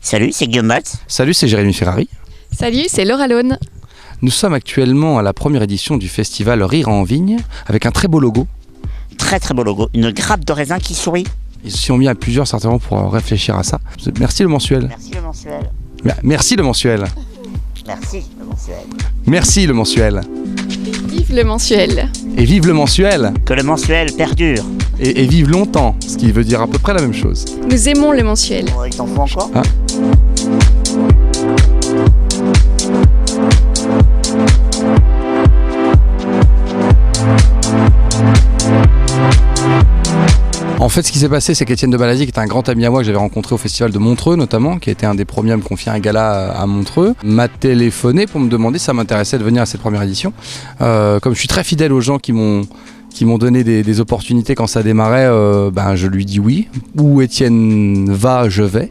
Salut, c'est Guillaume Batz. Salut, c'est Jérémy Ferrari. Salut, c'est Laura Lone. Nous sommes actuellement à la première édition du festival Rire en Vigne avec un très beau logo. Très très beau logo, une grappe de raisin qui sourit. Ils s'y ont mis à plusieurs certainement pour réfléchir à ça. Merci le mensuel. Merci le mensuel. Merci le mensuel. Merci le mensuel. Merci le mensuel. Vive le mensuel. Et vive le mensuel. Que le mensuel perdure. Et vive longtemps, ce qui veut dire à peu près la même chose. Nous aimons le mensuel. Oh, il t'en faut encore Ah. En fait, ce qui s'est passé, c'est qu'Étienne de Balazy, qui est un grand ami à moi que j'avais rencontré au festival de Montreux notamment, qui a été un des premiers à me confier un gala à Montreux, m'a téléphoné pour me demander si ça m'intéressait de venir à cette première édition. Comme je suis très fidèle aux gens qui m'ont donné des opportunités quand ça démarrait, je lui dis oui. Où Étienne va, je vais.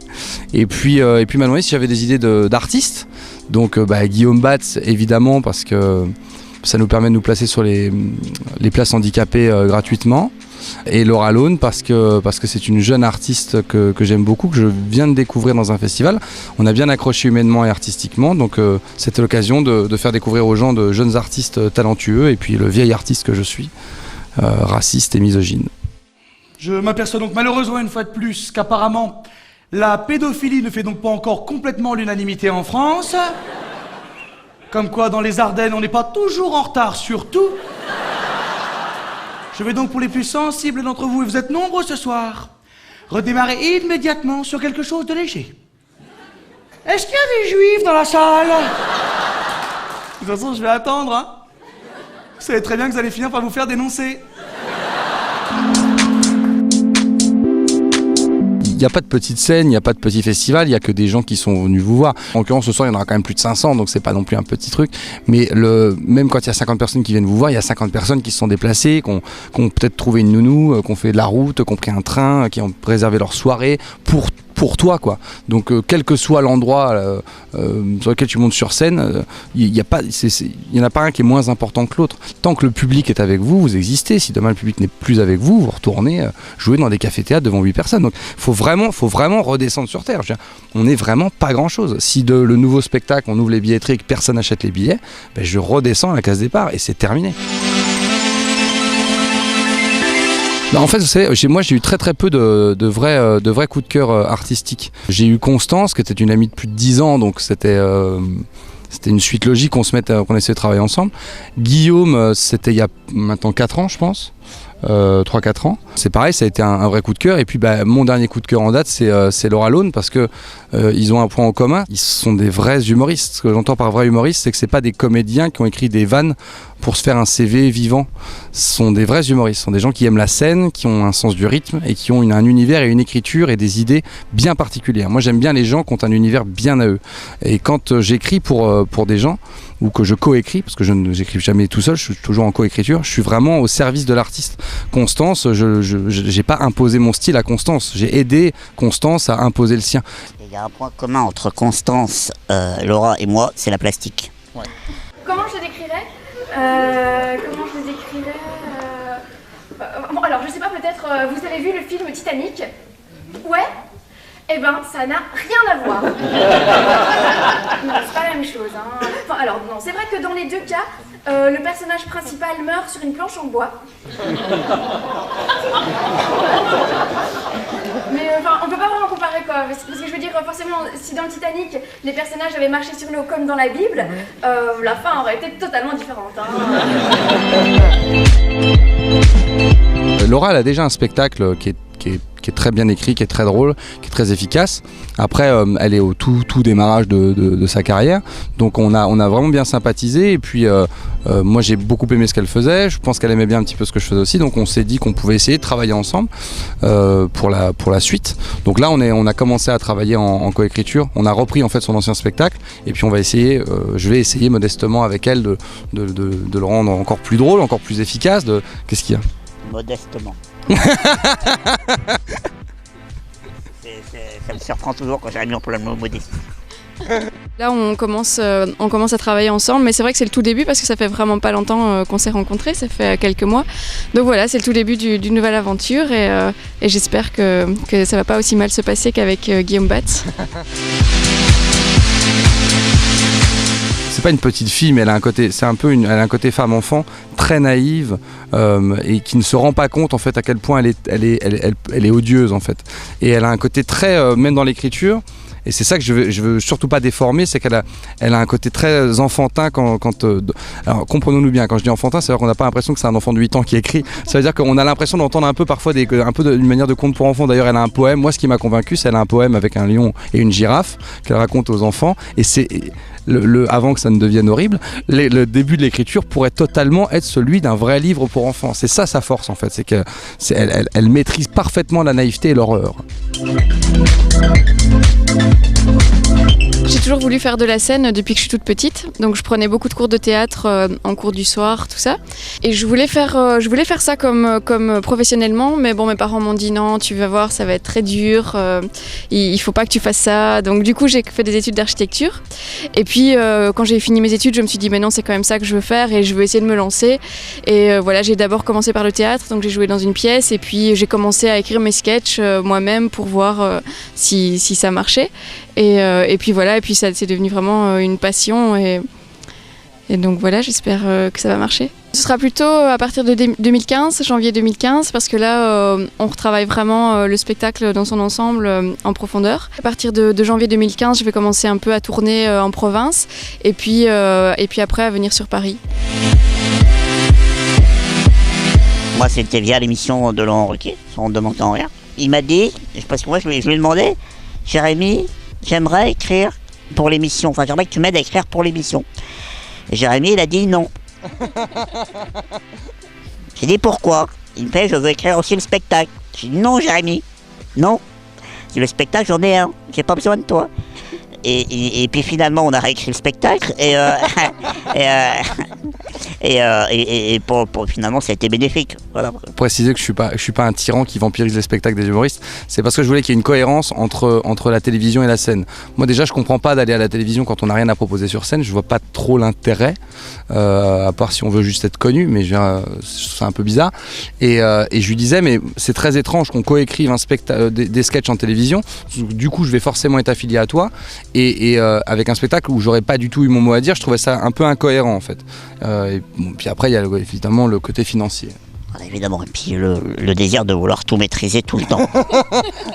Et puis m'a demandé si j'avais des idées d'artistes. Donc Guillaume Batz, évidemment, parce que ça nous permet de nous placer sur les places handicapées gratuitement. Et Laura Lone parce que c'est une jeune artiste que j'aime beaucoup, que je viens de découvrir dans un festival. On a bien accroché humainement et artistiquement, donc c'était l'occasion de faire découvrir aux gens de jeunes artistes talentueux et puis le vieil artiste que je suis, raciste et misogyne. Je m'aperçois donc malheureusement une fois de plus qu'apparemment la pédophilie ne fait donc pas encore complètement l'unanimité en France. Comme quoi dans les Ardennes on n'est pas toujours en retard sur tout. Je vais donc pour les plus sensibles d'entre vous, et vous êtes nombreux ce soir, redémarrer immédiatement sur quelque chose de léger. Est-ce qu'il y a des juifs dans la salle? De toute façon, je vais attendre, hein. Vous savez très bien que vous allez finir par vous faire dénoncer. Il n'y a pas de petite scène, il n'y a pas de petit festival, il n'y a que des gens qui sont venus vous voir. En l'occurrence, ce soir, il y en aura quand même plus de 500, donc c'est pas non plus un petit truc. Mais même quand il y a 50 personnes qui viennent vous voir, il y a 50 personnes qui se sont déplacées, qui ont peut-être trouvé une nounou, qui ont fait de la route, qui ont pris un train, qui ont réservé leur soirée pour toi, quoi. Donc quel que soit l'endroit sur lequel tu montes sur scène, il n'y en a pas un qui est moins important que l'autre. Tant que le public est avec vous, vous existez. Si demain le public n'est plus avec vous, vous retournez jouer dans des cafés-théâtres devant 8 personnes. Donc faut vraiment redescendre sur terre. Je veux dire, on n'est vraiment pas grand-chose. Si le nouveau spectacle, on ouvre les billetteries et que personne n'achète les billets, je redescends à la case départ et c'est terminé. En fait, vous savez, moi j'ai eu très peu de vrais coups de cœur artistiques. J'ai eu Constance, qui était une amie de plus de 10 ans, donc c'était une suite logique qu'on essaie de travailler ensemble. Guillaume, c'était il y a maintenant 4 ans, je pense. 3-4 ans. C'est pareil, ça a été un vrai coup de cœur. Et puis mon dernier coup de cœur en date, c'est Laura Lone, parce que ils ont un point en commun. Ils sont des vrais humoristes. Ce que j'entends par vrai humoriste, c'est que c'est pas des comédiens qui ont écrit des vannes pour se faire un CV vivant. Ce sont des vrais humoristes. Ce sont des gens qui aiment la scène, qui ont un sens du rythme et qui ont un univers et une écriture et des idées bien particulières. Moi, j'aime bien les gens qui ont un univers bien à eux. Et quand j'écris pour des gens, ou que je coécris, parce que je n'écris jamais tout seul, je suis toujours en coécriture, je suis vraiment au service de l'artiste. Constance, je n'ai pas imposé mon style à Constance, j'ai aidé Constance à imposer le sien. Il y a un point commun entre Constance, Laura et moi, c'est la plastique. Ouais. Comment je le décrirais Bon, alors, je sais pas, peut-être, vous avez vu le film Titanic? Ouais? Eh ben, ça n'a rien à voir. Non, c'est pas la même chose, hein. Enfin, alors, non, c'est vrai que dans les deux cas, le personnage principal meurt sur une planche en bois. Mais on peut pas vraiment comparer, quoi. Parce que je veux dire, forcément, si dans le Titanic, les personnages avaient marché sur l'eau comme dans la Bible, la fin aurait été totalement différente, hein. Laura, elle a déjà un spectacle qui est très bien écrit, qui est très drôle, qui est très efficace. Après, elle est au tout démarrage de sa carrière. Donc on a vraiment bien sympathisé. Et puis moi j'ai beaucoup aimé ce qu'elle faisait. Je pense qu'elle aimait bien un petit peu ce que je faisais aussi. Donc on s'est dit qu'on pouvait essayer de travailler ensemble pour la suite. Donc là on a commencé à travailler en coécriture. On a repris en fait son ancien spectacle. Et puis on va essayer, je vais essayer modestement avec elle de le rendre encore plus drôle, encore plus efficace. Qu'est-ce qu'il y a ? Modestement. Ça me surprend toujours quand j'arrive en pour le mot modeste. Là, on commence à travailler ensemble, mais c'est vrai que c'est le tout début parce que ça fait vraiment pas longtemps qu'on s'est rencontrés, ça fait quelques mois. Donc voilà, c'est le tout début d'une nouvelle aventure et j'espère que ça va pas aussi mal se passer qu'avec Guillaume Batz. C'est pas une petite fille, mais elle a un côté, elle a un côté femme-enfant très naïve et qui ne se rend pas compte en fait à quel point elle est odieuse en fait. Et elle a un côté très, même dans l'écriture. Et c'est ça que je veux surtout pas déformer, c'est qu'elle a un côté très enfantin alors comprenons-nous bien, quand je dis enfantin, c'est-à-dire qu'on n'a pas l'impression que c'est un enfant de 8 ans qui écrit. Ça veut dire qu'on a l'impression d'entendre un peu parfois une manière de conte pour enfants. D'ailleurs, elle a un poème. Moi, ce qui m'a convaincu, c'est qu'elle a un poème avec un lion et une girafe qu'elle raconte aux enfants. Et c'est avant que ça ne devienne horrible, le début de l'écriture pourrait totalement être celui d'un vrai livre pour enfants. C'est ça sa force en fait, c'est qu'elle maîtrise parfaitement la naïveté et l'horreur. J'ai toujours voulu faire de la scène depuis que je suis toute petite, donc je prenais beaucoup de cours de théâtre en cours du soir, tout ça. Et je voulais faire ça comme professionnellement, mais bon, mes parents m'ont dit non, tu vas voir, ça va être très dur, il faut pas que tu fasses ça. Donc du coup, j'ai fait des études d'architecture. Et puis quand j'ai fini mes études, je me suis dit mais non, c'est quand même ça que je veux faire et je veux essayer de me lancer. Et voilà, j'ai d'abord commencé par le théâtre, donc j'ai joué dans une pièce et puis j'ai commencé à écrire mes sketchs moi-même pour voir si ça marchait. Et puis voilà, et puis ça c'est devenu vraiment une passion et donc voilà, j'espère que ça va marcher. Ce sera plutôt à partir de 2015, janvier 2015, parce que là on retravaille vraiment le spectacle dans son ensemble en profondeur. À partir de janvier 2015, je vais commencer un peu à tourner en province et puis après à venir sur Paris. Moi, c'était via l'émission de Laurent Ruquier, On ne demande en rien. Il m'a dit, parce que moi je lui ai demandé, Jérémy, j'aimerais écrire pour l'émission, enfin j'aimerais que tu m'aides à écrire pour l'émission. Et Jérémy, il a dit non. J'ai dit pourquoi? Il me fait, je veux écrire aussi le spectacle. J'ai dit non, Jérémy, non. Le spectacle, j'en ai un, j'ai pas besoin de toi. Et puis finalement, on a réécrit le spectacle et finalement, ça a été bénéfique. Voilà. Préciser que je suis pas un tyran qui vampirise les spectacles des humoristes. C'est parce que je voulais qu'il y ait une cohérence entre la télévision et la scène. Moi, déjà, je comprends pas d'aller à la télévision quand on n'a rien à proposer sur scène. Je vois pas trop l'intérêt, à part si on veut juste être connu, mais c'est un peu bizarre. Et je lui disais, mais c'est très étrange qu'on coécrive des sketchs en télévision. Du coup, je vais forcément être affilié à toi. Et avec un spectacle où j'aurais pas du tout eu mon mot à dire, je trouvais ça un peu incohérent en fait. Puis après il y a évidemment le côté financier. Voilà, évidemment, et puis le désir de vouloir tout maîtriser tout le temps.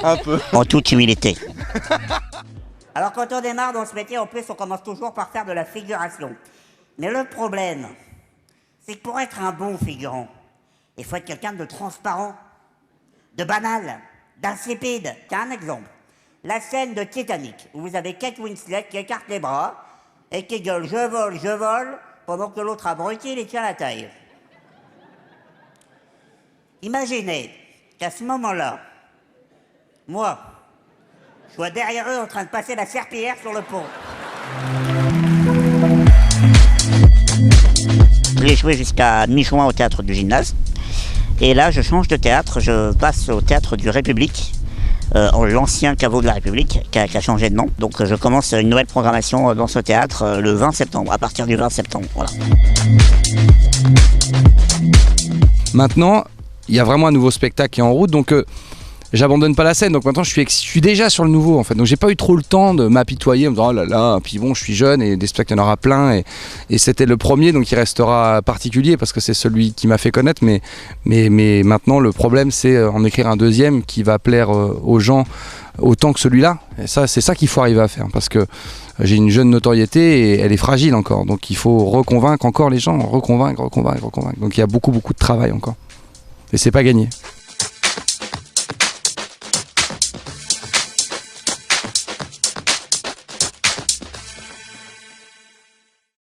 Un peu. En toute humilité. Alors quand on démarre dans ce métier, en plus on commence toujours par faire de la figuration. Mais le problème, c'est que pour être un bon figurant, il faut être quelqu'un de transparent, de banal, d'insipide. Tiens, un exemple. La scène de Titanic, où vous avez Kate Winslet qui écarte les bras et qui gueule « je vole », pendant que l'autre abruti, il tient la taille. Imaginez qu'à ce moment-là, moi, je sois derrière eux en train de passer la serpillière sur le pont. J'ai joué jusqu'à mi-juin au théâtre du Gymnase. Et là, je change de théâtre, je passe au théâtre du République. L'ancien caveau de la République qui a changé de nom. Donc je commence une nouvelle programmation dans ce théâtre le 20 septembre, à partir du 20 septembre. Voilà. Maintenant, il y a vraiment un nouveau spectacle qui est en route, donc j'abandonne pas la scène. Donc maintenant, je suis déjà sur le nouveau en fait. Donc j'ai pas eu trop le temps de m'apitoyer, en me disant oh là là, puis bon, je suis jeune et des spectacles, il y en aura plein. Et c'était le premier, donc il restera particulier parce que c'est celui qui m'a fait connaître. Mais maintenant, le problème, c'est en écrire un deuxième qui va plaire aux gens autant que celui-là. Et ça, c'est ça qu'il faut arriver à faire parce que j'ai une jeune notoriété et elle est fragile encore. Donc il faut reconvaincre encore les gens, reconvaincre. Donc il y a beaucoup de travail encore. Et c'est pas gagné.